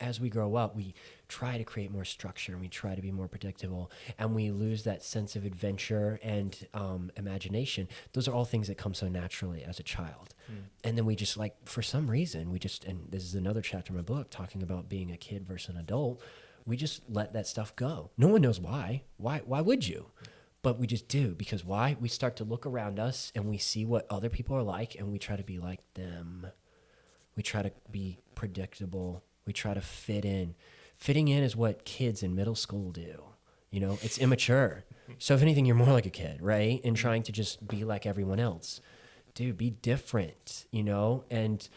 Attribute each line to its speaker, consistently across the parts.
Speaker 1: as we grow up, we try to create more structure and we try to be more predictable, and we lose that sense of adventure and imagination. Those are all things that come so naturally as a child. And then we just like, for some reason, and this is another chapter in my book talking about being a kid versus an adult, we just let that stuff go. No one knows why. Why would you? But we just do, because why? We start to look around us and we see what other people are like, and we try to be like them. We try to be predictable. We try to fit in. Fitting in is what kids in middle school do. You know, it's immature. So if anything, you're more like a kid, right? And trying to just be like everyone else. Dude, be different, you know? And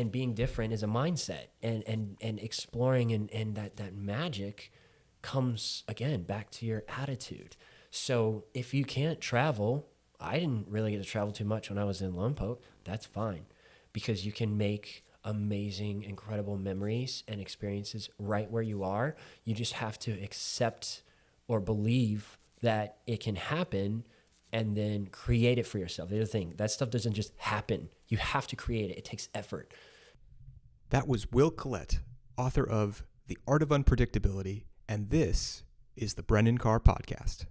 Speaker 1: being different is a mindset. And exploring and that magic comes, again, back to your attitude. So if you can't travel, I didn't really get to travel too much when I was in Lompoc. That's fine, because you can make amazing, incredible memories and experiences right where you are. You just have to accept or believe that it can happen and then create it for yourself. The other thing, that stuff doesn't just happen. You have to create it. It takes effort.
Speaker 2: That was Will Collette, author of The Art of Unpredictability, and this is the Brendan Carr Podcast.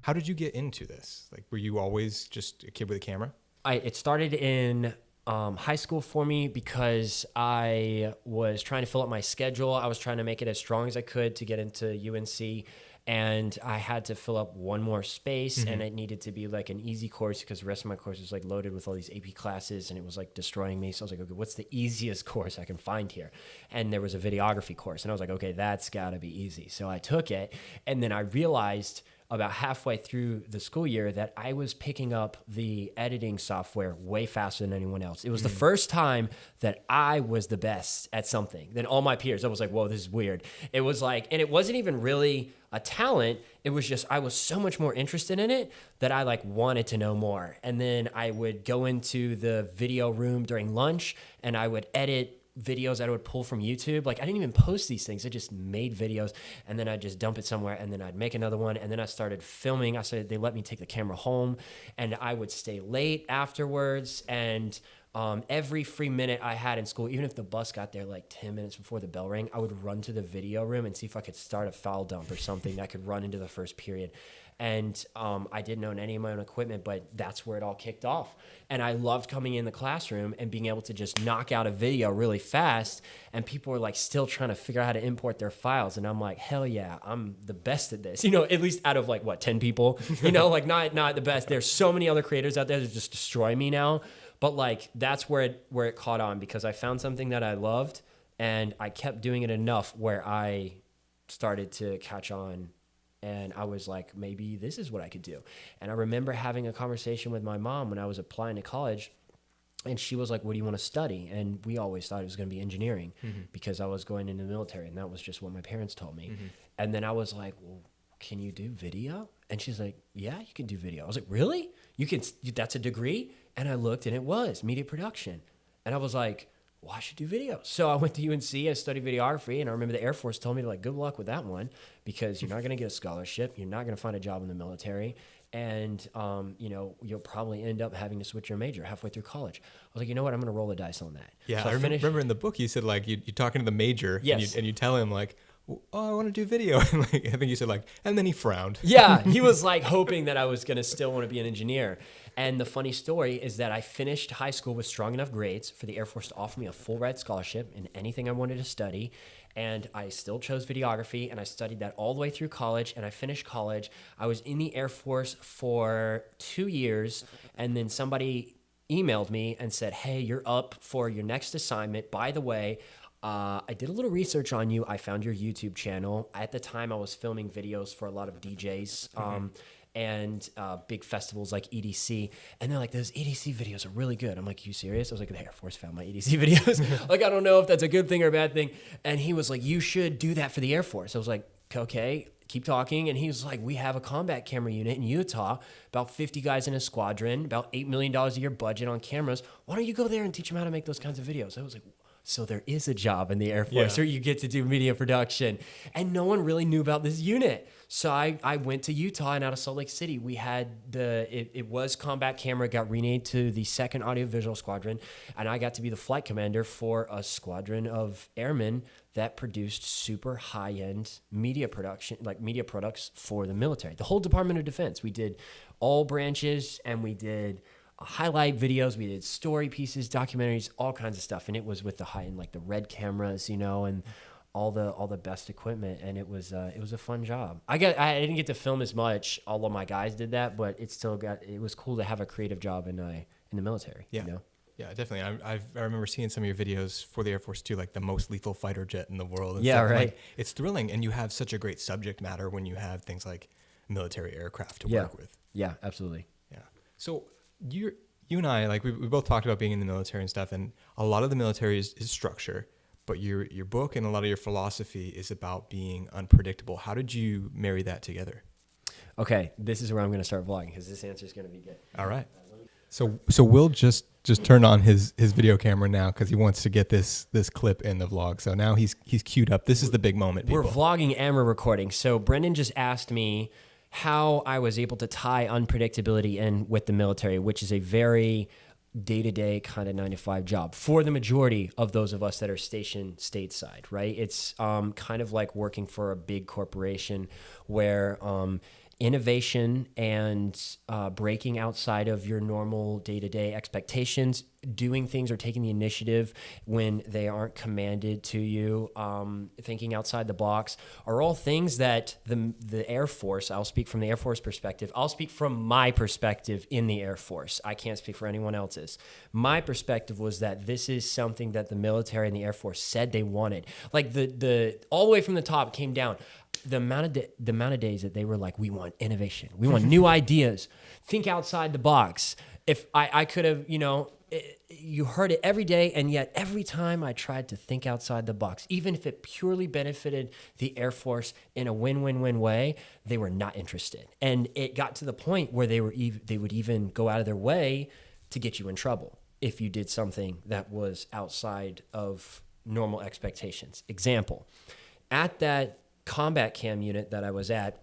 Speaker 2: How did you get into this? Like, were you always just a kid with a camera?
Speaker 1: It started in high school for me because I was trying to fill up my schedule. I was trying to make it as strong as I could to get into UNC, and I had to fill up one more space, and it needed to be like an easy course because the rest of my course was like loaded with all these AP classes, and it was like destroying me. So I was like, okay, what's the easiest course I can find here? And there was a videography course, and I was like, okay, that's gotta be easy. So I took it, and then I realized about halfway through the school year that I was picking up the editing software way faster than anyone else. It was the first time that I was the best at something than all my peers. I was like, whoa, this is weird. It was like, and it wasn't even really a talent. It was just, I was so much more interested in it that I like wanted to know more. And then I would go into the video room during lunch and I would edit videos that I would pull from YouTube. Like, I didn't even post these things. I just made videos, and then I'd just dump it somewhere, and then I'd make another one, and then I started filming. They let me take the camera home, and I would stay late afterwards, and every free minute I had in school, even if the bus got there like 10 minutes before the bell rang, I would run to the video room and see if I could start a foul dump or something that could run into the first period. And I didn't own any of my own equipment, but that's where it all kicked off. And I loved coming in the classroom and being able to just knock out a video really fast. And people were like still trying to figure out how to import their files. And I'm like, hell yeah, I'm the best at this. You know, at least out of like, 10 people, you know, like not the best. There's so many other creators out there that just destroy me now. But like, that's where it caught on, because I found something that I loved and I kept doing it enough where I started to catch on. And I was like, maybe this is what I could do. And I remember having a conversation with my mom when I was applying to college, and she was like, what do you want to study? And we always thought it was going to be engineering because I was going into the military, and that was just what my parents told me. And then I was like, well, can you do video? And she's like, yeah, you can do video. I was like, really? That's a degree? And I looked, and it was media production. And I was like, well, I should do video. So I went to UNC, I studied videography, and I remember the Air Force told me, like, good luck with that one, because you're not going to get a scholarship, you're not going to find a job in the military, and you know, you'll probably end up having to switch your major halfway through college. I was like, you know what, I'm going to roll the dice on that.
Speaker 2: Yeah,
Speaker 1: so
Speaker 2: I remember in the book you said, like, you're talking to the major,
Speaker 1: yes,
Speaker 2: and you tell him, like, oh, I want to do video. And like, I think you said, like, and then he frowned.
Speaker 1: Yeah, he was like hoping that I was going to still want to be an engineer. And the funny story is that I finished high school with strong enough grades for the Air Force to offer me a full ride scholarship in anything I wanted to study. And I still chose videography, and I studied that all the way through college, and I finished college. I was in the Air Force for 2 years, and then somebody emailed me and said, hey, you're up for your next assignment. By the way, I did a little research on you. I found your YouTube channel. At the time, I was filming videos for a lot of DJs and big festivals like EDC. And they're like, those EDC videos are really good. I'm like, you serious? I was like, the Air Force found my EDC videos. Like, I don't know if that's a good thing or a bad thing. And he was like, you should do that for the Air Force. I was like, okay, keep talking. And he was like, we have a combat camera unit in Utah, about 50 guys in a squadron, about $8 million a year budget on cameras. Why don't you go there and teach them how to make those kinds of videos? I was like, so there is a job in the Air Force
Speaker 2: Yeah.
Speaker 1: or you get to do media production. And no one really knew about this unit. So I went to Utah, and out of Salt Lake City, we had it was combat camera, got renamed to the 2nd Audiovisual Squadron. And I got to be the flight commander for a squadron of airmen that produced super high-end media production, like media products for the military. The whole Department of Defense. We did all branches, and we did highlight videos, we did story pieces, documentaries, all kinds of stuff. And it was with the high-end, like the red cameras, and all the best equipment. And it was a fun job. I didn't get to film as much. All of my guys did that, but it was cool to have a creative job in the military.
Speaker 2: Yeah. Yeah, definitely. I remember seeing some of your videos for the Air Force too, like the most lethal fighter jet in the world. And
Speaker 1: Yeah,
Speaker 2: stuff.
Speaker 1: right.
Speaker 2: Like, it's thrilling, and you have such a great subject matter when you have things like military aircraft to work with.
Speaker 1: Yeah, absolutely.
Speaker 2: Yeah. So you and I, like we both talked about being in the military and stuff, and a lot of the military is structure, but your book and a lot of your philosophy is about being unpredictable. How did you marry that together?
Speaker 1: Okay, this is where I'm going to start vlogging because this answer is going to be good.
Speaker 2: All right. So Will just turned on his video camera now because he wants to get this clip in the vlog. So now he's queued up. This is the big moment, people.
Speaker 1: We're vlogging and we're recording. So Brendan just asked me how I was able to tie unpredictability in with the military, which is a very day-to-day kind of 9-to-5 job for the majority of those of us that are stationed stateside, right? It's kind of like working for a big corporation where innovation and breaking outside of your normal day-to-day expectations, doing things or taking the initiative when they aren't commanded to you, thinking outside the box, are all things that the Air Force, I'll speak from the Air Force perspective, I'll speak from my perspective in the Air Force. I can't speak for anyone else's. My perspective was that this is something that the military and the Air Force said they wanted. Like the all the way from the top came down. The amount of days that they were like, we want innovation, we want new ideas, think outside the box. If I could have, you heard it every day, and yet every time I tried to think outside the box, even if it purely benefited the Air Force in a win-win-win way, they were not interested. And it got to the point where they would even go out of their way to get you in trouble if you did something that was outside of normal expectations. Example, at that combat cam unit that I was at,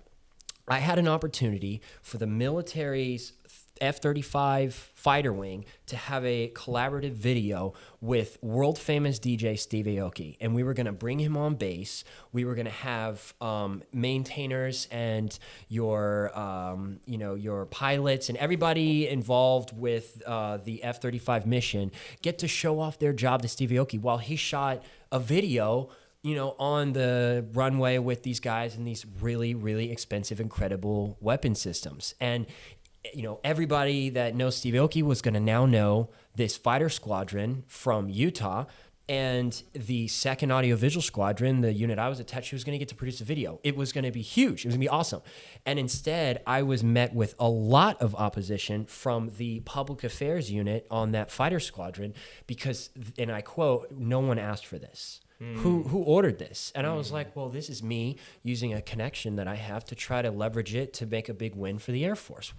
Speaker 1: I had an opportunity for the military's F-35 fighter wing to have a collaborative video with world famous DJ Steve Aoki. And we were going to bring him on base. We were going to have maintainers and your pilots and everybody involved with the F-35 mission get to show off their job to Steve Aoki while he shot a video on the runway with these guys and these really, really expensive, incredible weapon systems. And, everybody that knows Steve Aoki was going to now know this fighter squadron from Utah, and the 2nd Audiovisual Squadron, the unit I was attached to, was going to get to produce a video. It was going to be huge. It was going to be awesome. And instead, I was met with a lot of opposition from the public affairs unit on that fighter squadron because, and I quote, "No one asked for this." Who ordered this? And I was like, well, this is me using a connection that I have to try to leverage it to make a big win for the Air Force.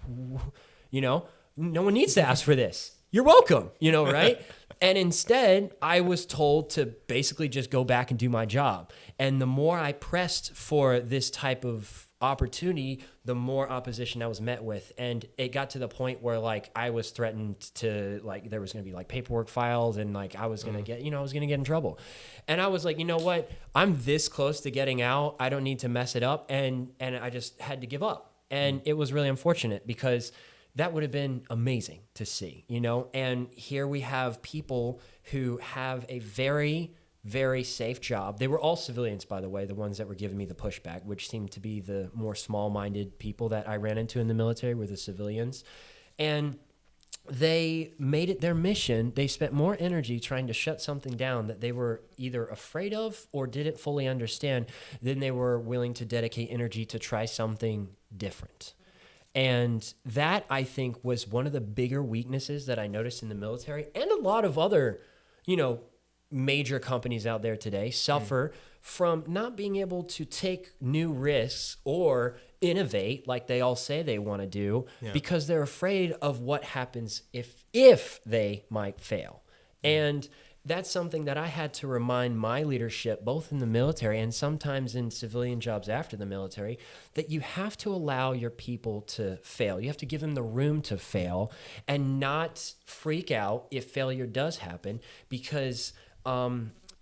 Speaker 1: No one needs to ask for this. You're welcome, right? And instead, I was told to basically just go back and do my job. And the more I pressed for this type of opportunity, the more opposition I was met with. And it got to the point where I was threatened to there was going to be paperwork filed and I was going to get, I was going to get in trouble. And I was like, you know what? I'm this close to getting out. I don't need to mess it up. And I just had to give up. And it was really unfortunate because that would have been amazing to see, and here we have people who have a very, very safe job. They were all civilians, by the way, the ones that were giving me the pushback, which seemed to be the more small-minded people that I ran into in the military were the civilians. And they made it their mission. They spent more energy trying to shut something down that they were either afraid of or didn't fully understand than they were willing to dedicate energy to try something different. And that, I think, was one of the bigger weaknesses that I noticed in the military, and a lot of other, major companies out there today suffer from not being able to take new risks or innovate like they all say they want to do because they're afraid of what happens if they might fail. And that's something that I had to remind my leadership, both in the military and sometimes in civilian jobs after the military, that you have to allow your people to fail. You have to give them the room to fail and not freak out if failure does happen, because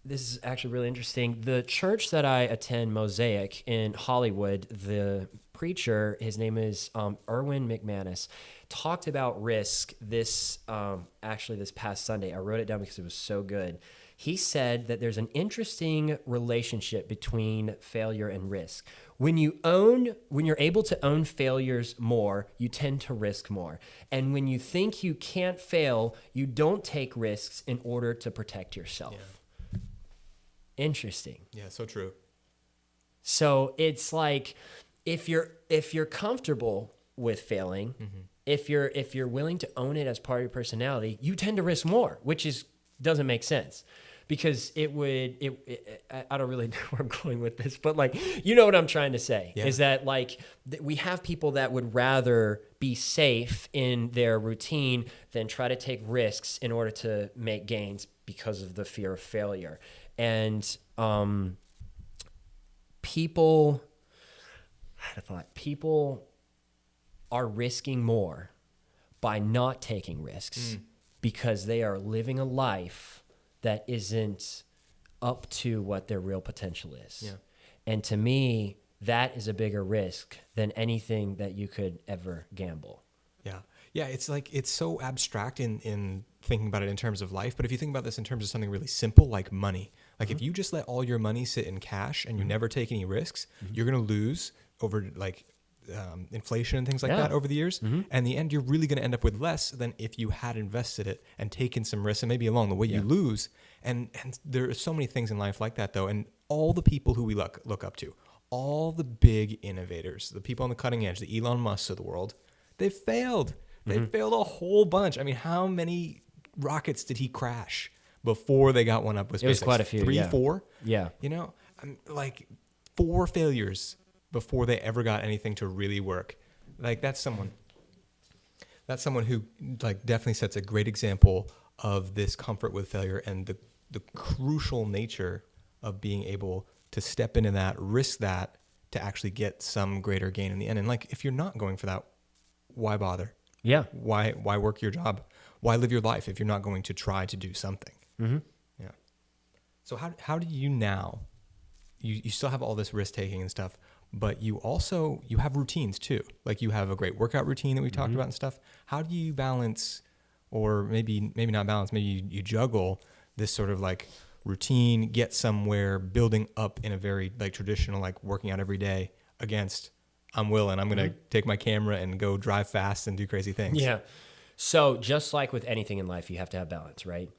Speaker 1: this is actually really interesting. The church that I attend, Mosaic in Hollywood, the preacher, his name is Erwin McManus, talked about risk this past Sunday. I wrote it down because it was so good. He said that there's an interesting relationship between failure and risk. When you're able to own failures more, you tend to risk more. And when you think you can't fail, you don't take risks in order to protect yourself. Yeah. Interesting.
Speaker 2: Yeah, so true.
Speaker 1: So it's like, if you're comfortable with failing, if you're willing to own it as part of your personality, you tend to risk more, which doesn't make sense, because I don't really know where I'm going with this, but like, you know what I'm trying to say, is that like we have people that would rather be safe in their routine than try to take risks in order to make gains because of the fear of failure. And people are risking more by not taking risks because they are living a life that isn't up to what their real potential is. Yeah. And to me, that is a bigger risk than anything that you could ever gamble.
Speaker 2: Yeah. Yeah. It's like, it's so abstract in thinking about it in terms of life. But if you think about this in terms of something really simple, like money, like if you just let all your money sit in cash and you never take any risks, you're going to lose over like inflation and things like that over the years. And in the end, you're really going to end up with less than if you had invested it and taken some risks, and maybe along the way you lose. And there are so many things in life like that, though. And all the people who we look up to, all the big innovators, the people on the cutting edge, the Elon Musks of the world, they've failed. They failed a whole bunch. I mean, how many rockets did he crash before they got one up with SpaceX?
Speaker 1: It was quite a few.
Speaker 2: 3, 4?
Speaker 1: Yeah.
Speaker 2: You know, like 4 failures before they ever got anything to really work. Like that's someone who like definitely sets a great example of this comfort with failure and the crucial nature of being able to step into that, risk that, to actually get some greater gain in the end. And like, if you're not going for that, why bother?
Speaker 1: Yeah.
Speaker 2: Why work your job? Why live your life if you're not going to try to do something? Yeah. So how do you now, you still have all this risk taking and stuff, but you have routines too. Like you have a great workout routine that we talked about and stuff. How do you balance, or maybe not balance, maybe you juggle this sort of like routine, get somewhere, building up in a very like traditional, like working out every day, against I'm willing, I'm going to take my camera and go drive fast and do crazy things.
Speaker 1: Yeah. So just like with anything in life, you have to have balance, right?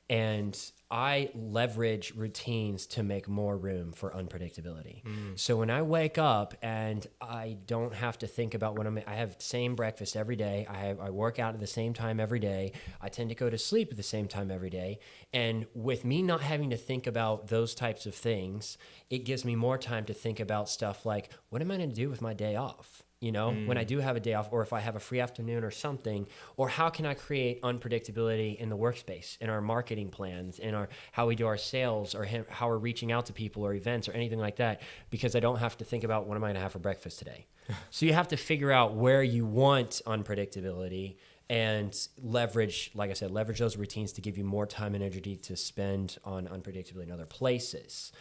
Speaker 1: And I leverage routines to make more room for unpredictability. So when I wake up and I don't have to think about I have the same breakfast every day. I work out at the same time every day. I tend to go to sleep at the same time every day. And with me not having to think about those types of things, it gives me more time to think about stuff like, what am I going to do with my day off? You know, when I do have a day off, or if I have a free afternoon or something, or how can I create unpredictability in the workspace, in our marketing plans, in how we do our sales, or how we're reaching out to people or events or anything like that, because I don't have to think about what am I going to have for breakfast today. So you have to figure out where you want unpredictability and leverage those routines to give you more time and energy to spend on unpredictability in other places.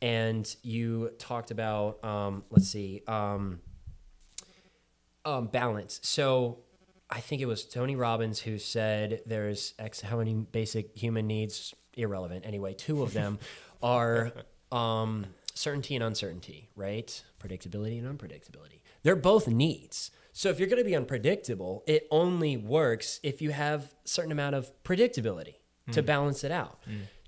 Speaker 1: And you talked about, balance. So I think it was Tony Robbins who said there's how many basic human needs, irrelevant. Anyway, 2 of them are certainty and uncertainty, right? Predictability and unpredictability. They're both needs. So if you're going to be unpredictable, it only works if you have a certain amount of predictability to balance it out.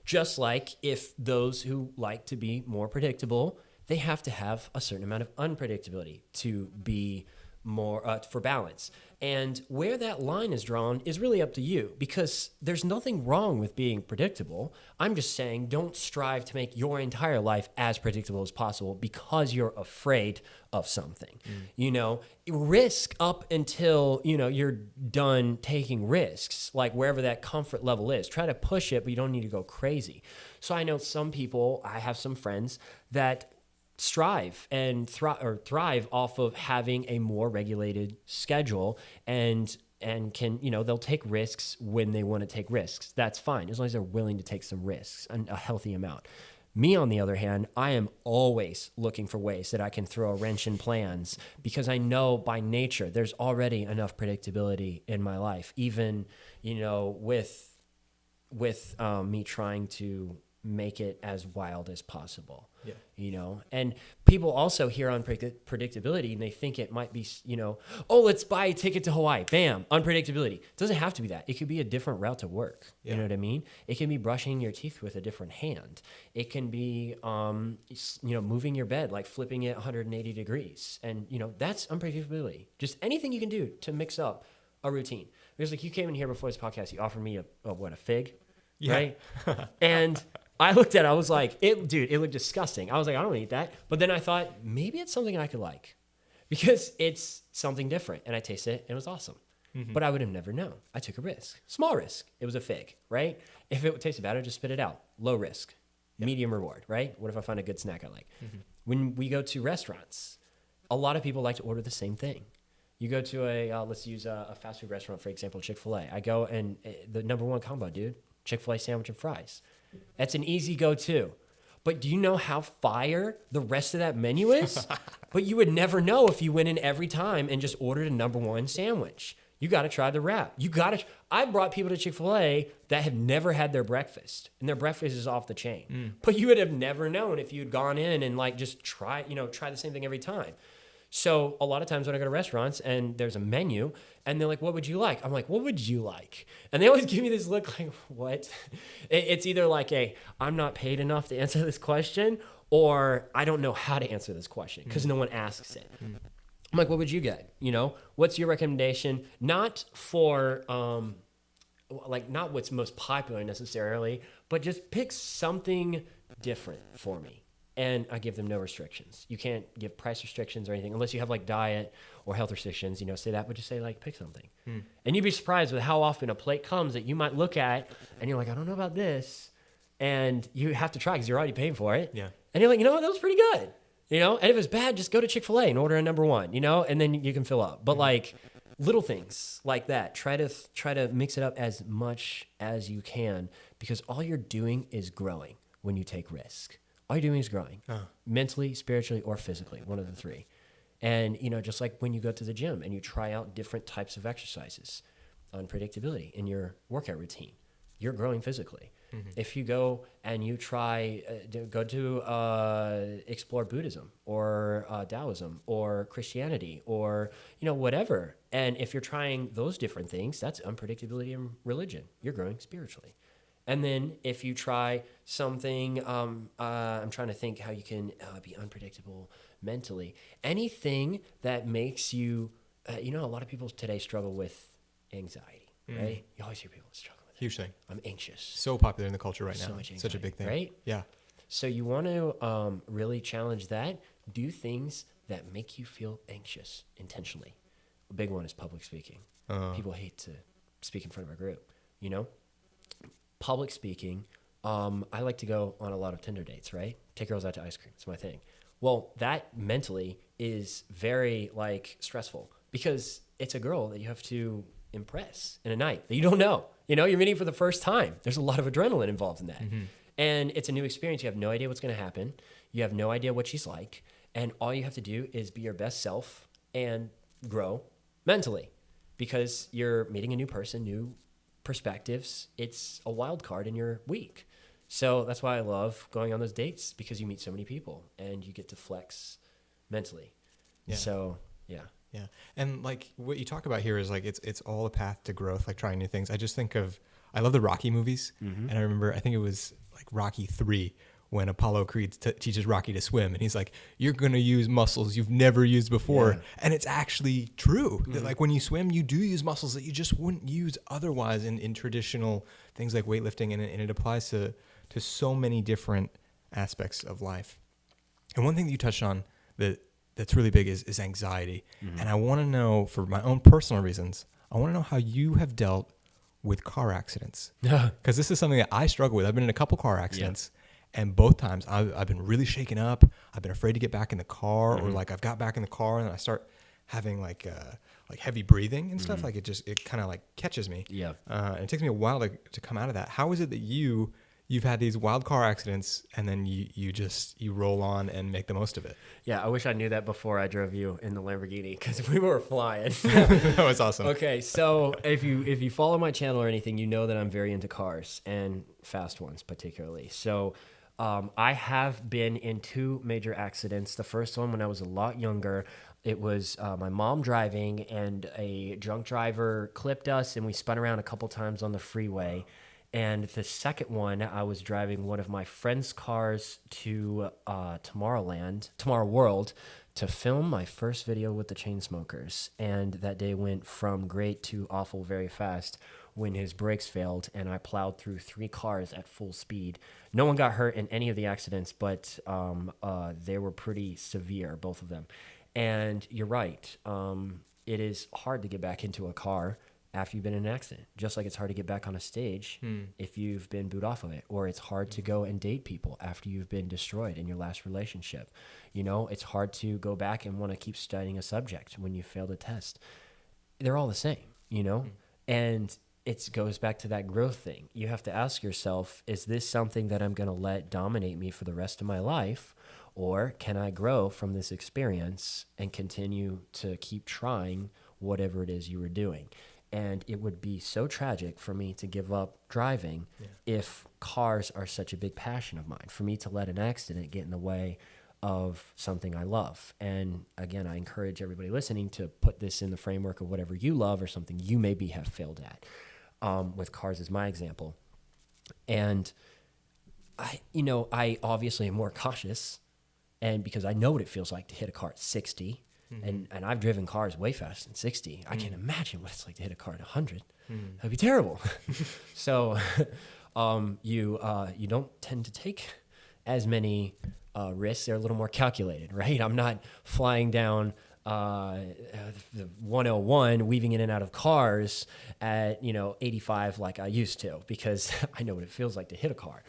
Speaker 1: Just like if those who like to be more predictable, they have to have a certain amount of unpredictability to be more for balance. And where that line is drawn is really up to you, because there's nothing wrong with being predictable. I'm just saying, don't strive to make your entire life as predictable as possible because you're afraid of something. You know, risk up until, you know, you're done taking risks, like wherever that comfort level is. Try to push it, but you don't need to go crazy. So I know some people, I have some friends that strive and thrive off of having a more regulated schedule, and can, you know, they'll take risks when they want to take risks. That's fine, as long as they're willing to take some risks, a healthy amount. Me, on the other hand, I am always looking for ways that I can throw a wrench in plans, because I know by nature there's already enough predictability in my life, even, you know, with me trying to make it as wild as possible. Yeah. You know, and people also hear unpredictability and they think it might be, you know, oh, let's buy a ticket to Hawaii. Bam, unpredictability. It doesn't have to be that. It could be a different route to work. Yeah. You know what I mean? It can be brushing your teeth with a different hand. It can be, you know, moving your bed, like flipping it 180 degrees. And, you know, that's unpredictability. Just anything you can do to mix up a routine. Because like you came in here before this podcast, you offered me a fig, yeah. Right? And I looked at it, I was like, it looked disgusting. I was like, I don't eat that. But then I thought, maybe it's something I could like, because it's something different. And I tasted it and it was awesome. Mm-hmm. But I would have never known. I took a risk, small risk. It was a fig, right? If it tasted bad, I'd just spit it out. Low risk, medium reward, right? What if I find a good snack I like? Mm-hmm. When we go to restaurants, a lot of people like to order the same thing. You go to let's use a fast food restaurant, for example, Chick-fil-A. I go and the number one combo, dude, Chick-fil-A sandwich and fries. That's an easy go-to. But do you know how fire the rest of that menu is? But you would never know if you went in every time and just ordered a number one sandwich. You got to try the wrap. I brought people to Chick-fil-A that have never had their breakfast, and their breakfast is off the chain. But you would have never known if you'd gone in and like just try the same thing every time. So a lot of times when I go to restaurants and there's a menu and they're like, what would you like? I'm like, what would you like? And they always give me this look like, what? It's either like I'm not paid enough to answer this question, or I don't know how to answer this question because no one asks it. I'm like, what would you get? You know, what's your recommendation? Not for, not what's most popular necessarily, but just pick something different for me. And I give them no restrictions. You can't give price restrictions or anything unless you have like diet or health restrictions, you know, say that, but just say like, pick something. And you'd be surprised with how often a plate comes that you might look at and you're like, I don't know about this. And you have to try because you're already paying for it. Yeah. And you're like, you know what, that was pretty good. You know, and if it's bad, just go to Chick-fil-A and order a number one, you know, and then you can fill up. But like little things like that, try to mix it up as much as you can, because all you're doing is growing when you take risk. All you're doing is growing, mentally, spiritually, or physically, one of the three. And, you know, just like when you go to the gym and you try out different types of exercises, unpredictability in your workout routine, you're growing physically. Mm-hmm. If you go and you try, explore Buddhism or Taoism or Christianity or, you know, whatever. And if you're trying those different things, that's unpredictability in religion. You're growing spiritually. And then if you try something, I'm trying to think how you can be unpredictable mentally. Anything that makes you, a lot of people today struggle with anxiety, right? You always hear people struggle with it.
Speaker 2: Huge thing.
Speaker 1: I'm anxious.
Speaker 2: So popular in the culture right now.
Speaker 1: So much anxiety,
Speaker 2: such a big thing.
Speaker 1: Right?
Speaker 2: Yeah.
Speaker 1: So you want to really challenge that. Do things that make you feel anxious intentionally. A big one is public speaking. People hate to speak in front of a group, you know? Public speaking, I like to go on a lot of Tinder dates, right? Take girls out to ice cream. It's my thing. Well, that mentally is very stressful because it's a girl that you have to impress in a night that you don't know. You know, you're meeting for the first time. There's a lot of adrenaline involved in that. Mm-hmm. And it's a new experience. You have no idea what's going to happen. You have no idea what she's like. And all you have to do is be your best self and grow mentally because you're meeting a new person, new perspectives. It's a wild card in your week. So that's why I love going on those dates, because you meet so many people and you get to flex mentally. Yeah. So, yeah.
Speaker 2: Yeah. And what you talk about here is it's all a path to growth, trying new things. I just think I love the Rocky movies. Mm-hmm. And I remember, I think it was Rocky 3, when Apollo Creed teaches Rocky to swim, and he's like, "You're gonna use muscles you've never used before," and it's actually true. That like when you swim, you do use muscles that you just wouldn't use otherwise in traditional things like weightlifting, and it applies to so many different aspects of life. And one thing that you touched on that's really big is anxiety, and I want to know, for my own personal reasons, I want to know how you have dealt with car accidents, because this is something that I struggle with. I've been in a couple car accidents. And both times I've been really shaken up. I've been afraid to get back in the car, or like I've got back in the car and I start having like heavy breathing and stuff. Like it kind of like catches me.
Speaker 1: Yeah.
Speaker 2: And it takes me a while to come out of that. How is it that you've had these wild car accidents and then you roll on and make the most of it?
Speaker 1: Yeah, I wish I knew that before I drove you in the Lamborghini, because we were flying.
Speaker 2: That was awesome.
Speaker 1: Okay, so if you follow my channel or anything, you know that I'm very into cars, and fast ones particularly. So I have been in 2 major accidents. The first one when I was a lot younger. It was my mom driving, and a drunk driver clipped us, and we spun around a couple times on the freeway. And the second one, I was driving one of my friend's cars to Tomorrow World, to film my first video with the Chainsmokers. And that day went from great to awful very fast when his brakes failed, and I plowed through 3 cars at full speed. No one got hurt in any of the accidents, but they were pretty severe, both of them. And you're right. It is hard to get back into a car after you've been in an accident, just like it's hard to get back on a stage if you've been booed off of it, or it's hard to go and date people after you've been destroyed in your last relationship. You know, it's hard to go back and want to keep studying a subject when you failed a test. They're all the same, you know? And it goes back to that growth thing. You have to ask yourself, is this something that I'm going to let dominate me for the rest of my life? Or can I grow from this experience and continue to keep trying whatever it is you were doing? And it would be so tragic for me to give up driving if cars are such a big passion of mine, for me to let an accident get in the way of something I love. And again, I encourage everybody listening to put this in the framework of whatever you love or something you maybe have failed at, with cars as my example. And I obviously am more cautious, and because I know what it feels like to hit a car at 60, and I've driven cars way faster than 60. I can't imagine what it's like to hit a car at 100. That'd be terrible. So you don't tend to take as many risks. They're a little more calculated, right? I'm not flying down the 101, weaving in and out of cars at 85 like I used to, because I know what it feels like to hit a car.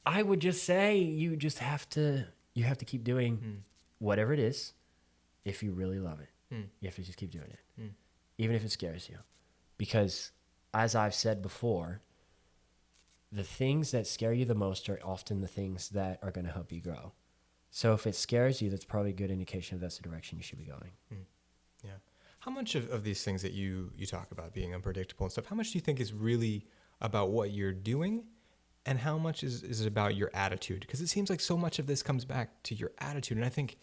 Speaker 1: I would just say you have to keep doing whatever it is. If you really love it, you have to just keep doing it, even if it scares you, because as I've said before, the things that scare you the most are often the things that are going to help you grow. So if it scares you, that's probably a good indication that's the direction you should be going.
Speaker 2: Yeah. How much of these things that you talk about being unpredictable and stuff, how much do you think is really about what you're doing, and how much is it about your attitude? Because it seems like so much of this comes back to your attitude. And I think,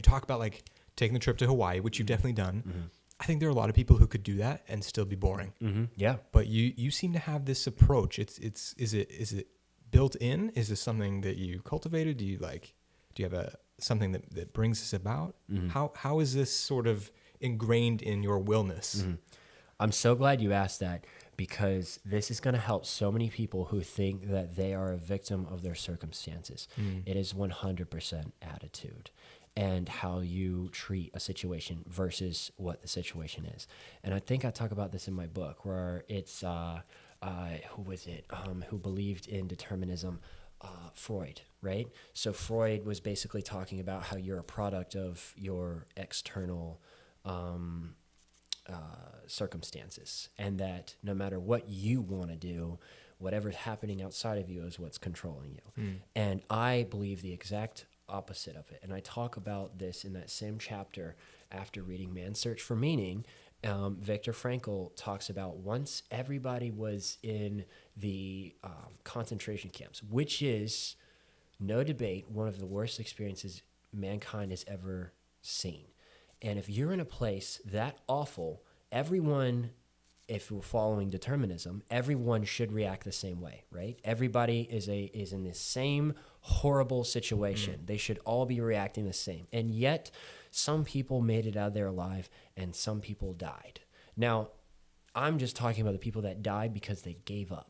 Speaker 2: talk about like taking the trip to Hawaii, which you've definitely done. I think there are a lot of people who could do that and still be boring.
Speaker 1: Yeah.
Speaker 2: But you seem to have this approach. Is it built in? Is this something that you cultivated? Do you have something that brings this about? How is this sort of ingrained in your willness?
Speaker 1: I'm so glad you asked that, because this is going to help so many people who think that they are a victim of their circumstances. It is 100% attitude and how you treat a situation versus what the situation is. And I think I talk about this in my book, where it's, who was it, who believed in determinism? Freud, right? So Freud was basically talking about how you're a product of your external circumstances, and that no matter what you want to do, whatever's happening outside of you is what's controlling you. And I believe the exact opposite of it. And I talk about this in that same chapter after reading Man's Search for Meaning. Viktor Frankl talks about once everybody was in the concentration camps, which is, no debate, one of the worst experiences mankind has ever seen. And if you're in a place that awful, everyone if we're following determinism, everyone should react the same way, right? Everybody is in the same horrible situation. They should all be reacting the same. And yet some people made it out of there alive and some people died. Now, I'm just talking about the people that died because they gave up.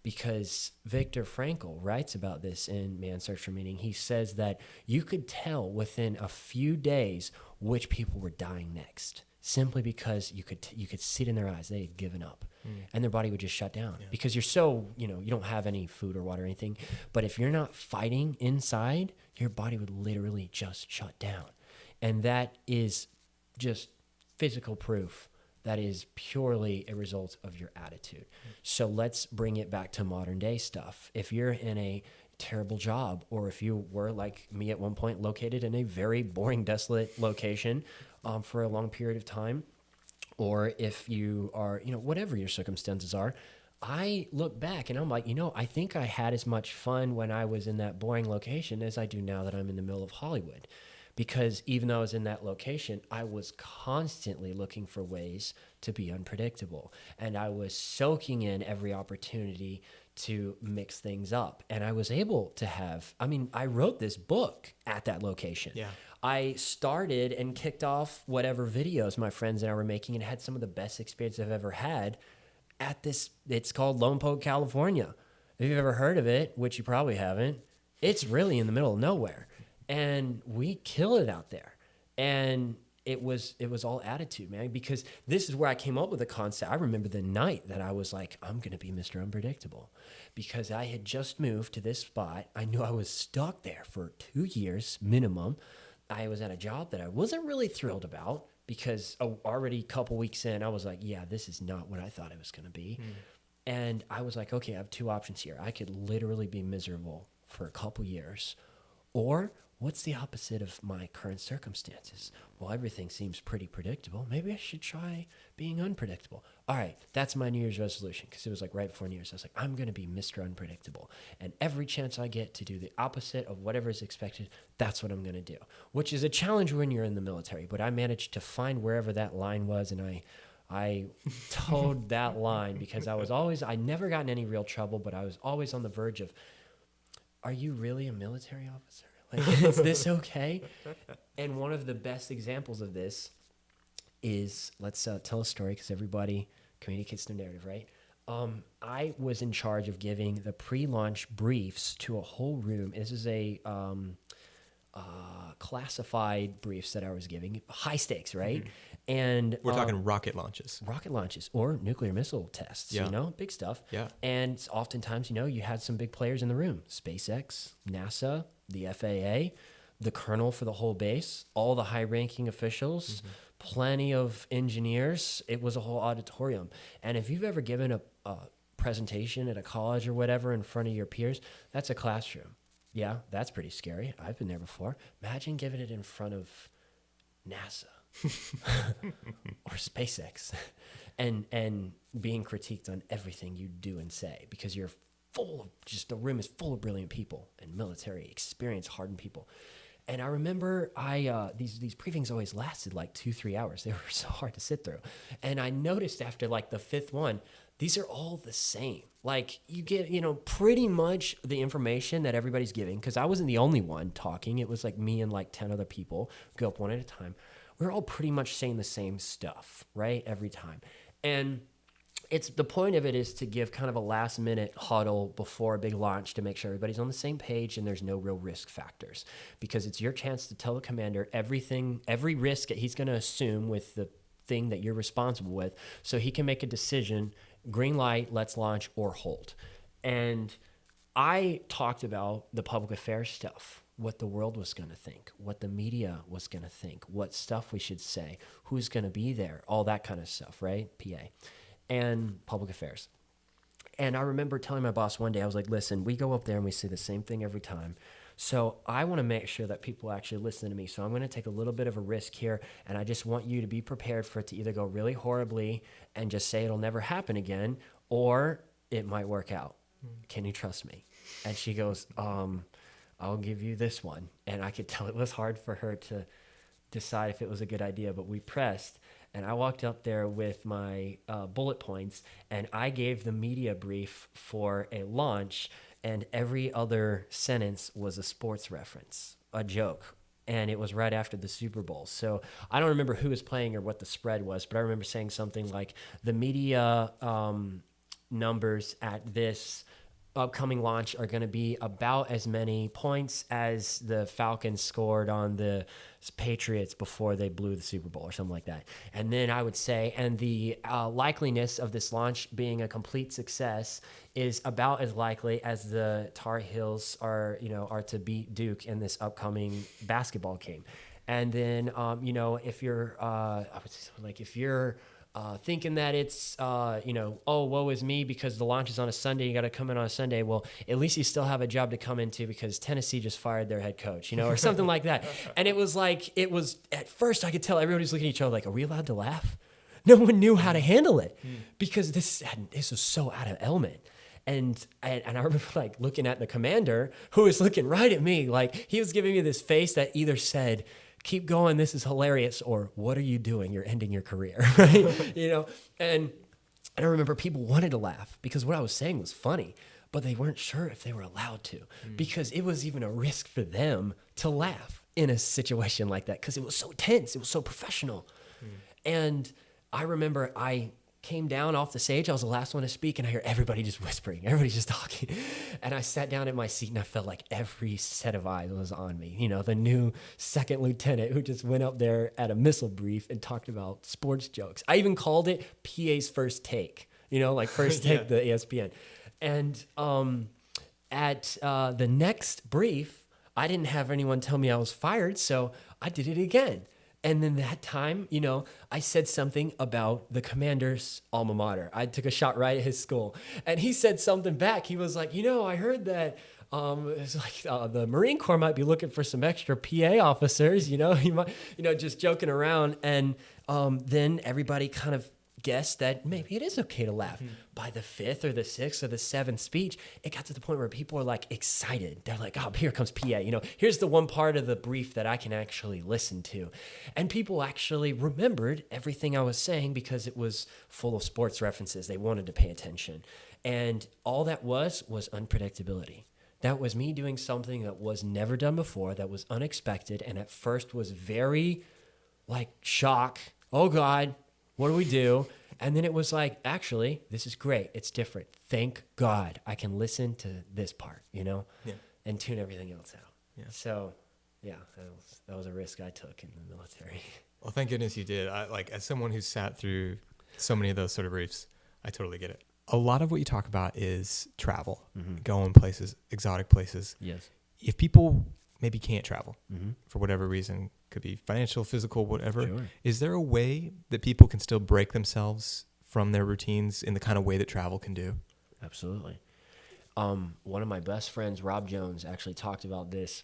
Speaker 1: Because Viktor Frankl writes about this in Man's Search for Meaning. He says that you could tell within a few days which people were dying next, simply because you could see it in their eyes. They had given up, and their body would just shut down because you're so, you don't have any food or water or anything. But if you're not fighting inside, your body would literally just shut down. And that is just physical proof that is purely a result of your attitude. So let's bring it back to modern day stuff. If you're in a terrible job, or if you were like me at one point, located in a very boring, desolate location for a long period of time, or if you are, whatever your circumstances are, I look back and I'm like, I think I had as much fun when I was in that boring location as I do now that I'm in the middle of Hollywood. Because even though I was in that location, I was constantly looking for ways to be unpredictable. And I was soaking in every opportunity to mix things up. And I was able to I wrote this book at that location. Yeah. I started and kicked off whatever videos my friends and I were making and had some of the best experience I've ever had at this. It's called Lone Poke, California. If you've ever heard of it, which you probably haven't, it's really in the middle of nowhere. And we kill it out there. And it was all attitude, man, because this is where I came up with the concept. I remember the night that I was like, I'm going to be Mr. Unpredictable, because I had just moved to this spot. I knew I was stuck there for 2 years minimum. I was at a job that I wasn't really thrilled about because already a couple weeks in, I was like, yeah, this is not what I thought it was going to be. And I was like, okay, I have two options here. I could literally be miserable for a couple years, or what's the opposite of my current circumstances? Well, everything seems pretty predictable. Maybe I should try being unpredictable. All right, that's my New Year's resolution, because it was like right before New Year's. I was like, I'm going to be Mr. Unpredictable. And every chance I get to do the opposite of whatever is expected, that's what I'm going to do, which is a challenge when you're in the military. But I managed to find wherever that line was, and I towed that line, because I never got in any real trouble, but I was always on the verge of, are you really a military officer? Like, is this okay? And one of the best examples of this is, let's tell a story, because everybody communicates their narrative, right? I was in charge of giving the pre-launch briefs to a whole room. This is a classified briefs that I was giving, high stakes, right? Mm-hmm. And
Speaker 2: we're talking rocket launches
Speaker 1: or nuclear missile tests, big stuff. Yeah. And oftentimes, you had some big players in the room: SpaceX, NASA, the FAA, the colonel for the whole base, all the high-ranking officials, plenty of engineers. It was a whole auditorium. And if you've ever given a presentation at a college or whatever in front of your peers, that's a classroom. Yeah, that's pretty scary. I've been there before. Imagine giving it in front of NASA or SpaceX and being critiqued on everything you do and say, because you're the room is full of brilliant people and military experience, hardened people. And I remember these briefings always lasted like 2-3 hours. They were so hard to sit through. And I noticed after like the fifth one, these are all the same. Like, you get, pretty much the information that everybody's giving, because I wasn't the only one talking. It was like me and like 10 other people go up one at a time. We're all pretty much saying the same stuff, right? Every time. And it's the point of it is to give kind of a last minute huddle before a big launch to make sure everybody's on the same page and there's no real risk factors, because it's your chance to tell the commander every risk that he's going to assume with the thing that you're responsible with, so he can make a decision: green light, let's launch, or hold. And I talked about the public affairs stuff, what the world was going to think, what the media was going to think, what stuff we should say, who's going to be there, all that kind of stuff, right? PA. And public affairs. And I remember telling my boss one day, I was like, listen, we go up there and we say the same thing every time. So I want to make sure that people actually listen to me. So I'm going to take a little bit of a risk here. And I just want you to be prepared for it to either go really horribly and just say it'll never happen again, or it might work out. Can you trust me? And she goes, I'll give you this one. And I could tell it was hard for her to decide if it was a good idea, but we pressed. And I walked up there with my bullet points, and I gave the media brief for a launch, and every other sentence was a sports reference, a joke. And it was right after the Super Bowl. So I don't remember who was playing or what the spread was, but I remember saying something like the media numbers at this upcoming launch are going to be about as many points as the Falcons scored on the Patriots before they blew the Super Bowl or something like that. And then I would say, and the likeliness of this launch being a complete success is about as likely as the Tar Heels are to beat Duke in this upcoming basketball game. And then, if you're, thinking that it's, oh, woe is me because the launch is on a Sunday, you got to come in on a Sunday. Well, at least you still have a job to come into because Tennessee just fired their head coach, or something like that. And it was at first I could tell everybody's looking at each other like, are we allowed to laugh? No one knew how to handle it because this was so out of element. And I remember looking at the commander who was looking right at me, like he was giving me this face that either said, keep going, this is hilarious, or what are you doing? You're ending your career, right? And I remember people wanted to laugh because what I was saying was funny, but they weren't sure if they were allowed to because it was even a risk for them to laugh in a situation like that because it was so tense, it was so professional. And I remember I came down off the stage. I was the last one to speak, and I hear everybody just whispering. Everybody's just talking. And I sat down in my seat, and I felt like every set of eyes was on me. The new second lieutenant who just went up there at a missile brief and talked about sports jokes. I even called it PA's first take, first take, the ESPN. And at the next brief, I didn't have anyone tell me I was fired, so I did it again. And then that time, I said something about the commander's alma mater. I took a shot right at his school. And he said something back. He was like, I heard that the Marine Corps might be looking for some extra PA officers, he might, just joking around. And then everybody kind of guessed that maybe it is okay to laugh. By the fifth or the sixth or the seventh speech, it got to the point where people are excited. They're like, oh, here comes PA. Here's the one part of the brief that I can actually listen to. And people actually remembered everything I was saying because it was full of sports references. They wanted to pay attention. And all that was unpredictability. That was me doing something that was never done before, that was unexpected, and at first was very shock. Oh God, what do we do? And then it was actually, this is great. It's different. Thank God I can listen to this part, and tune everything else out. Yeah. So, that was a risk I took in the military.
Speaker 2: Well, thank goodness you did. As someone who's sat through so many of those sort of briefs, I totally get it. A lot of what you talk about is travel, going places, exotic places.
Speaker 1: Yes.
Speaker 2: If people maybe can't travel for whatever reason, could be financial, physical, whatever.
Speaker 1: Sure.
Speaker 2: Is there a way that people can still break themselves from their routines in the kind of way that travel can do?
Speaker 1: Absolutely. One of my best friends, Rob Jones, actually talked about this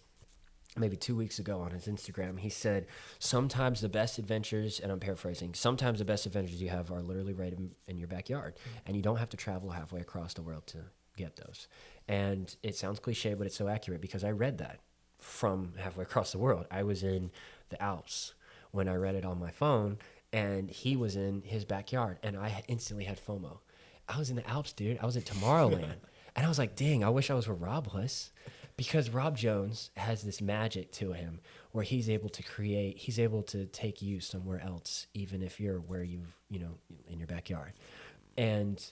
Speaker 1: maybe 2 weeks ago on his Instagram. He said, sometimes the best adventures, and I'm paraphrasing, sometimes the best adventures you have are literally right in your backyard, and you don't have to travel halfway across the world to get those. And it sounds cliche, but it's so accurate because I read that from halfway across the world. I was in the Alps when I read it on my phone, and he was in his backyard, and I instantly had FOMO. I was in the Alps, dude. I was at Tomorrowland. And I was like, dang, I wish I was where Rob was. Because Rob Jones has this magic to him where he's able to create, he's able to take you somewhere else, even if you're where you've, in your backyard. And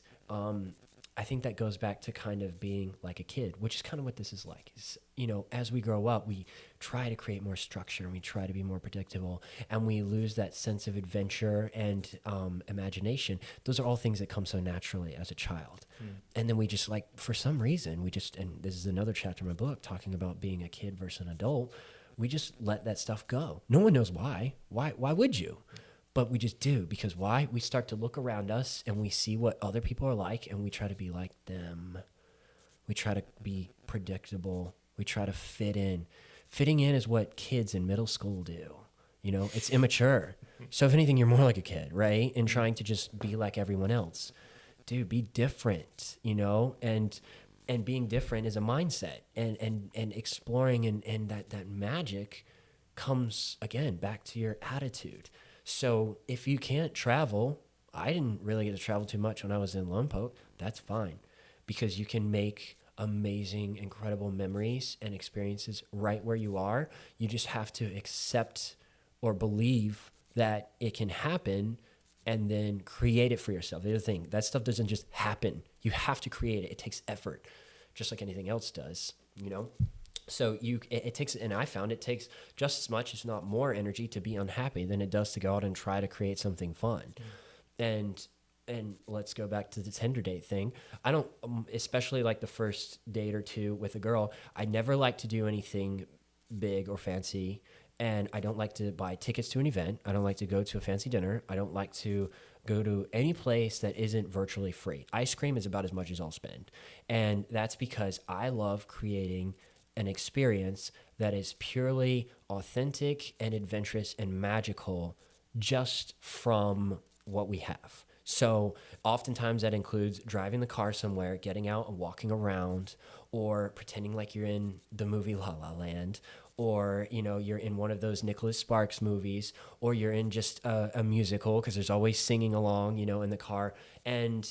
Speaker 1: I think that goes back to kind of being like a kid, which is kind of what this is like. Is, as we grow up, we try to create more structure and we try to be more predictable, and we lose that sense of adventure and imagination. Those are all things that come so naturally as a child. And then we just for some reason, and this is another chapter in my book talking about being a kid versus an adult, we just let that stuff go. No one knows why. Why would you? But we just do, because why? We start to look around us and we see what other people are like, and we try to be like them. We try to be predictable. We try to fit in. Fitting in is what kids in middle school do. It's immature. So if anything, you're more like a kid, right? And trying to just be like everyone else. Dude, be different, and being different is a mindset, and exploring and that magic comes again back to your attitude. So if you can't travel, I didn't really get to travel too much when I was in Lompoc. That's fine, because you can make amazing, incredible memories and experiences right where you are. You just have to accept or believe that it can happen and then create it for yourself. The other thing, that stuff doesn't just happen. You have to create it. It takes effort, just like anything else does, you know? So it takes, and I found it takes just as much, if not more, energy to be unhappy than it does to go out and try to create something fun. And let's go back to the Tinder date thing. I don't, especially like the first date or two with a girl, I never like to do anything big or fancy. And I don't like to buy tickets to an event. I don't like to go to a fancy dinner. I don't like to go to any place that isn't virtually free. Ice cream is about as much as I'll spend. And that's because I love creating an experience that is purely authentic and adventurous and magical just from what we have. So oftentimes that includes driving the car somewhere, getting out and walking around, or pretending like you're in the movie La La Land, or, you know, you're in one of those Nicholas Sparks movies, or you're in just a musical, because there's always singing along, you know, in the car. And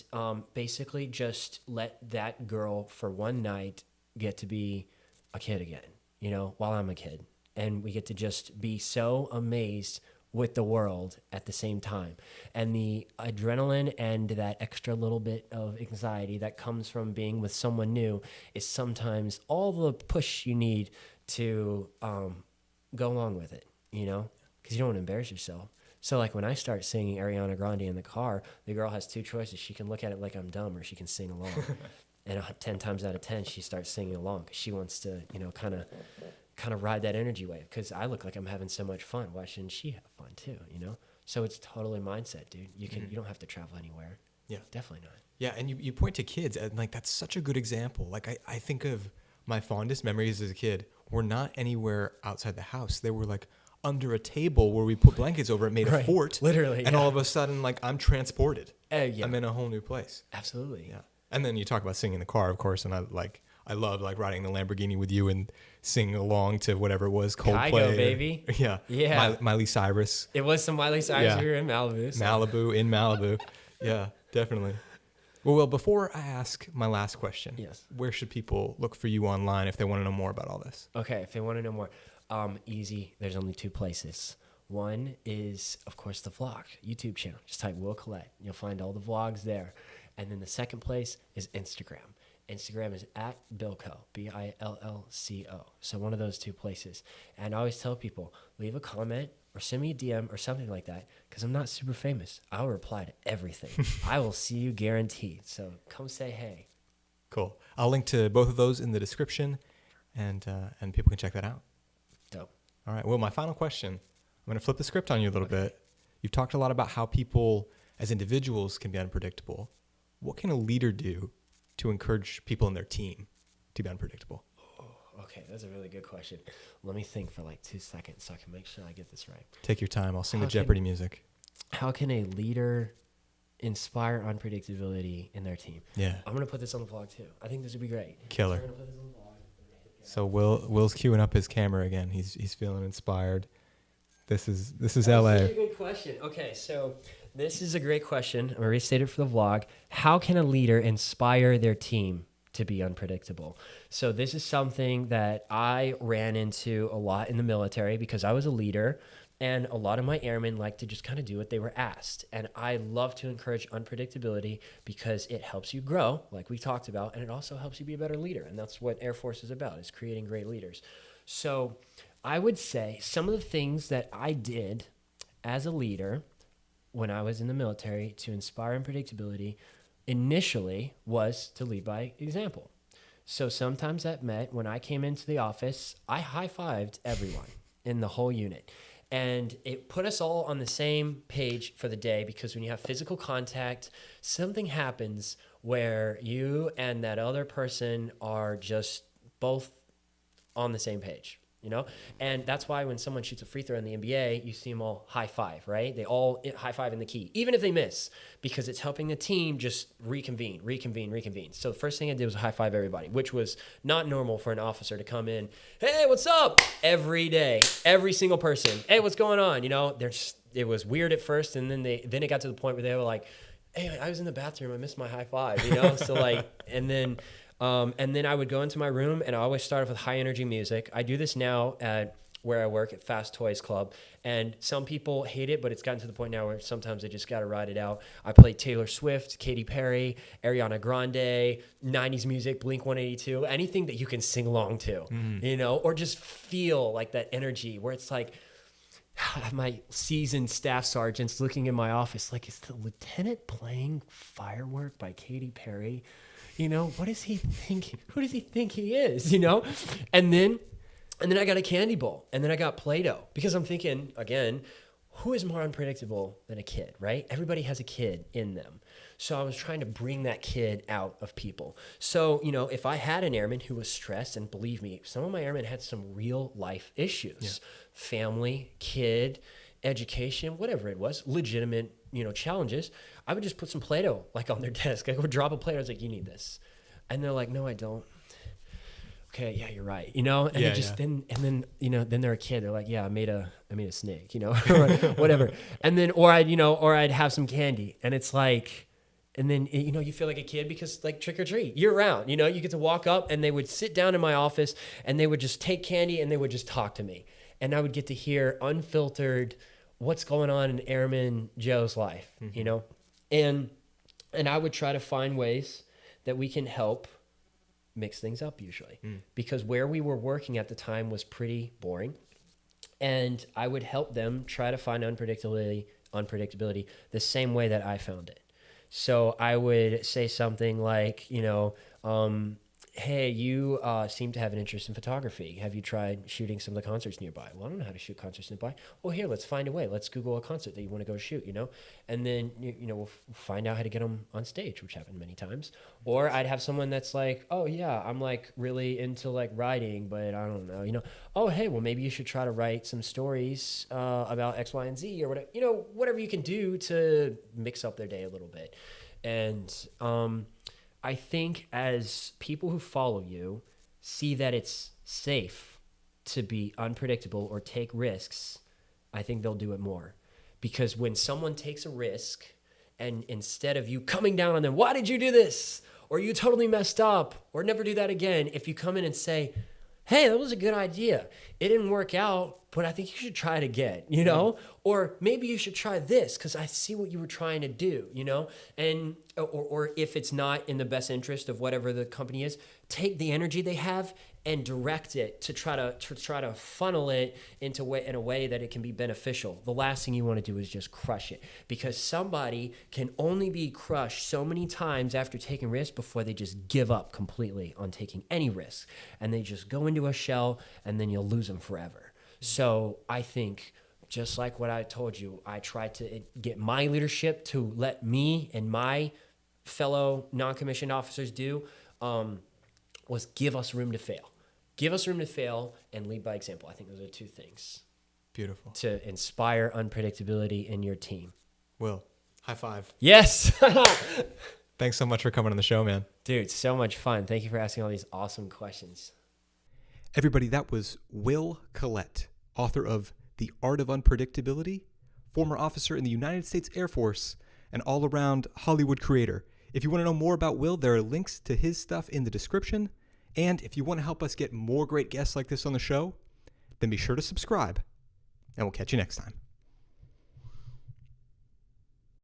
Speaker 1: basically just let that girl for one night get to be a kid again, you know, while I'm a kid. And we get to just be so amazed with the world at the same time. And the adrenaline and that extra little bit of anxiety that comes from being with someone new is sometimes all the push you need to go along with it, you know, because you don't want to embarrass yourself. So like when I start singing Ariana Grande in the car, the girl has two choices. She can look at it like I'm dumb, or she can sing along. And 10 times out of 10, she starts singing along because she wants to, you know, kind of ride that energy wave, because I look like I'm having so much fun. Why shouldn't she have fun too, you know? So it's totally mindset, dude. You don't have to travel anywhere.
Speaker 2: Yeah.
Speaker 1: Definitely not.
Speaker 2: Yeah, and you point to kids, and like that's such a good example. Like I think of my fondest memories as a kid were not anywhere outside the house. They were like under a table where we put blankets over it, made a fort.
Speaker 1: Literally.
Speaker 2: And all of a sudden, like I'm transported.
Speaker 1: Yeah.
Speaker 2: I'm in a whole new place.
Speaker 1: Absolutely.
Speaker 2: Yeah. And then you talk about singing in the car, of course, and I love like riding the Lamborghini with you and singing along to whatever it was, Coldplay.
Speaker 1: I go, baby.
Speaker 2: Yeah.
Speaker 1: Yeah.
Speaker 2: Miley Cyrus.
Speaker 1: It was some Miley Cyrus. We were in Malibu. So.
Speaker 2: In Malibu. Yeah, definitely. Well, before I ask my last question,
Speaker 1: yes,
Speaker 2: where should people look for you online if they want to know more about all this?
Speaker 1: Okay, if they want to know more, easy. There's only two places. One is, of course, the vlog YouTube channel. Just type Will Collette. You'll find all the vlogs there. And then the second place is Instagram. Instagram is at Billco, Billco. So one of those two places. And I always tell people, leave a comment or send me a DM or something like that, because I'm not super famous. I'll reply to everything. I will see you guaranteed. So come say hey.
Speaker 2: Cool. I'll link to both of those in the description, and people can check that out.
Speaker 1: Dope.
Speaker 2: All right. Well, my final question, I'm going to flip the script on you a little bit. You've talked a lot about how people as individuals can be unpredictable. What can a leader do to encourage people in their team to be unpredictable?
Speaker 1: Okay, that's a really good question. Let me think for like 2 seconds so I can make sure I get this right.
Speaker 2: Take your time. I'll sing the Jeopardy music.
Speaker 1: How can a leader inspire unpredictability in their team?
Speaker 2: Yeah.
Speaker 1: I'm going to put this on the vlog too. I think this would be great.
Speaker 2: Killer.
Speaker 1: So we're gonna put this on the vlog.
Speaker 2: So Will's queuing up his camera again. He's feeling inspired. This is LA.
Speaker 1: That's such a good question. Okay, so this is a great question. I'm going to restate it for the vlog. How can a leader inspire their team to be unpredictable? So this is something that I ran into a lot in the military, because I was a leader, and a lot of my airmen like to just kind of do what they were asked. And I love to encourage unpredictability because it helps you grow, like we talked about, and it also helps you be a better leader. And that's what Air Force is about, is creating great leaders. So I would say some of the things that I did as a leader when I was in the military to inspire unpredictability initially was to lead by example. So sometimes that meant when I came into the office, I high-fived everyone in the whole unit. And it put us all on the same page for the day, because when you have physical contact, something happens where you and that other person are just both on the same page. And that's why when someone shoots a free throw in the NBA, you see them all high five, right? They all high five in the key, even if they miss, because it's helping the team just reconvene. So the first thing I did was high five everybody, which was not normal for an officer to come in, hey, what's up? Every day, every single person, hey, what's going on? It was weird at first, and then it got to the point where they were like, hey, I was in the bathroom, I missed my high five, So and then I would go into my room, and I always start off with high energy music. I do this now at where I work at Fast Toys Club, and some people hate it, but it's gotten to the point now where sometimes they just got to ride it out. I play Taylor Swift, Katy Perry, Ariana Grande, 90s music, Blink-182, anything that you can sing along to, or just feel like that energy where it's like, my seasoned staff sergeants looking in my office like, is the lieutenant playing Firework by Katy Perry? What does he think? Who does he think he is? And then I got a candy bowl, and then I got Play-Doh, because I'm thinking, again, who is more unpredictable than a kid, right? Everybody has a kid in them. So I was trying to bring that kid out of people. So, if I had an airman who was stressed, and believe me, some of my airmen had some real life issues, family, kid, education, whatever it was, legitimate, challenges, I would just put some Play-Doh on their desk. I would drop a Play-Doh. I was like, you need this. And they're like, no, I don't. Okay, yeah, you're right. And then they're a kid. They're like, yeah, I made a snake, or whatever. And then, or I'd have some candy, and it's like, and then, you feel like a kid because trick or treat year round, you get to walk up, and they would sit down in my office, and they would just take candy, and they would just talk to me. And I would get to hear unfiltered what's going on in Airman Joe's life, and I would try to find ways that we can help mix things up usually, because where we were working at the time was pretty boring, and I would help them try to find unpredictability the same way that I found it. So I would say something like, hey, you seem to have an interest in photography. Have you tried shooting some of the concerts nearby? Well, I don't know how to shoot concerts nearby. Well, here, let's find a way. Let's Google a concert that you want to go shoot, And then, we'll find out how to get them on stage, which happened many times. Or I'd have someone that's like, oh, yeah, I'm really into writing, but I don't know, Oh, hey, well, maybe you should try to write some stories about X, Y, and Z, or whatever, whatever you can do to mix up their day a little bit. And I think as people who follow you see that it's safe to be unpredictable or take risks, I think they'll do it more. Because when someone takes a risk, and instead of you coming down on them, why did you do this? Or you totally messed up, or never do that again, if you come in and say, hey, that was a good idea. It didn't work out, but I think you should try it again, Or maybe you should try this because I see what you were trying to do, And or if it's not in the best interest of whatever the company is, take the energy they have and direct it to try to funnel it in a way that it can be beneficial. The last thing you want to do is just crush it, because somebody can only be crushed so many times after taking risks before they just give up completely on taking any risk, and they just go into a shell, and then you'll lose them forever. So I think, just like what I told you, I tried to get my leadership to let me and my fellow non-commissioned officers do was give us room to fail. Give us room to fail and lead by example. I think those are two things.
Speaker 2: Beautiful.
Speaker 1: To inspire unpredictability in your team.
Speaker 2: Will, high five.
Speaker 1: Yes.
Speaker 2: Thanks so much for coming on the show, man.
Speaker 1: Dude, so much fun. Thank you for asking all these awesome questions.
Speaker 2: Everybody, that was Will Collette, author of The Art of Unpredictability, former officer in the United States Air Force, and all-around Hollywood creator. If you want to know more about Will, there are links to his stuff in the description. And if you want to help us get more great guests like this on the show, then be sure to subscribe, and we'll catch you next time.